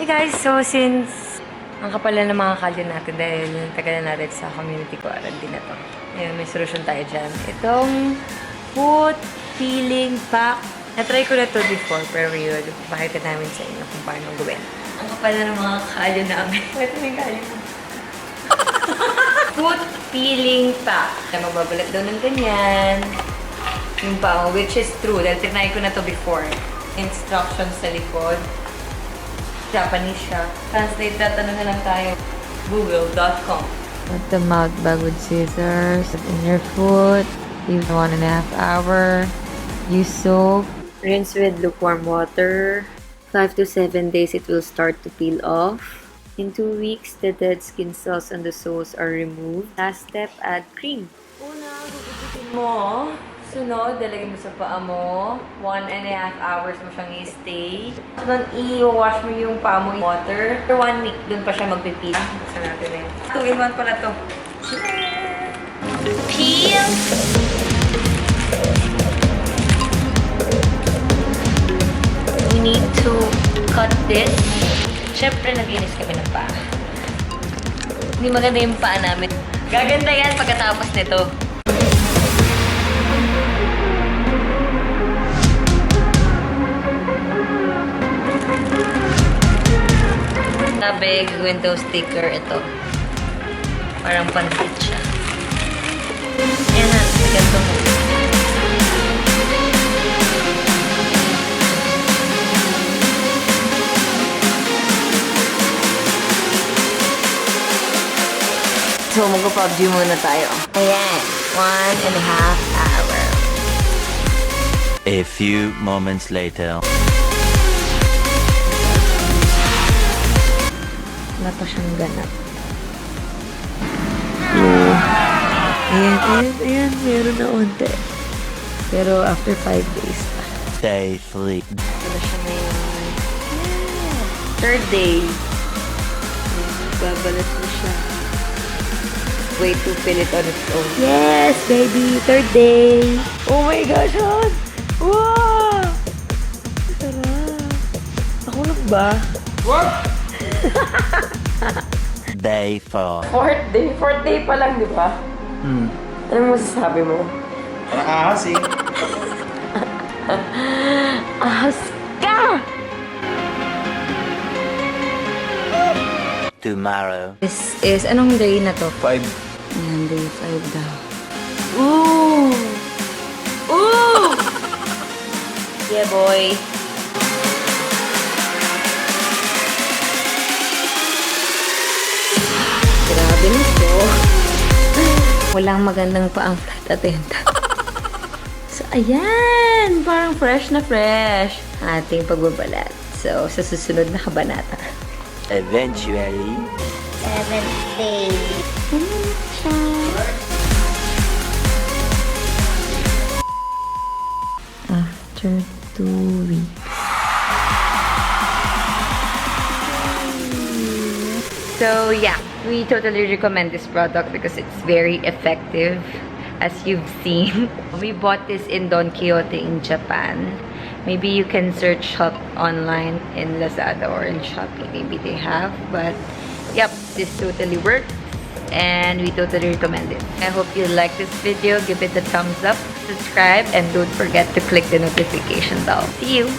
guys, so since ang kapal na ng mga kalyo natin dahil tagal na natin sa community quarantine na to. Ngayon, may solusyon tayo dyan. Itong foot peeling pack. Na-try ko na to before, pero yun, pakita namin sa inyo kung paano gawin. Ang kapal na ng mga kalyo namin. Ito na yung kalyo mo. Foot peeling pack. Na magbabalat daw ng ganyan. Yung pao, which is true. Dahil tinry ko na to before. Instructions sa likod. Japanese siya. Translate that, ano na lang tayo. Google.com. Put the mouth bag with scissors in your foot. Leave 1.5 hours. Use soap. Rinse with lukewarm water. 5 to 7 days it will start to peel off. In 2 weeks, the dead skin cells on the soles are removed. Last step, add cream. Una, gugupitin mo. Sunod, dalagay mo sa paa mo. 1.5 hours mo siyang i-stay. Then, i-wash mo yung paa mo in water. For 1 week, dun pa siya magpipil. Gusto natin na yun. 2-in-1 pala to. Peel! We need to cut this. Siyempre, naglinis kami ng paa. Hindi maganda yung paa namin. Gaganda yan pagkatapos nito. Big window sticker ito. Parang pansit siya. Ayan na, ganito mo. So, mag-PUBG muna tayo. Ayan, 1.5 hours. A few moments later. Wala pa siyang ganap. Ayan, meron na unti. Pero after 5 days pa. Day 3. Wala siya ngayon. Third day. Babalat mo siya. Way to fill it on its own. Yes, baby! Third day! Oh my gosh, Hon! Wow! Sarap! Ako lang ba? Day 4. Fourth day? Fourth day pa lang, di ba? Ano masasabi mo? Parang ahas eh. Ahas ka! Tomorrow. This is, anong day na to? 5. Ayan, day 5 daw. Ooh! Ooh! Yeah, boy. Grabe na to. Walang magandang pa ang flight attendant. So, ayan! Parang fresh na fresh. Ating pagbabalat. So, sa susunod na kabanata. Eventually. 7th day. Ayan siya. After 2 weeks. So, yeah. We totally recommend this product because it's very effective, as you've seen. We bought this in Don Quijote in Japan. Maybe you can search shop online in Lazada or in Shopee. Maybe they have. But, yep, this totally works. And we totally recommend it. I hope you like this video. Give it a thumbs up, subscribe, and don't forget to click the notification bell. See you!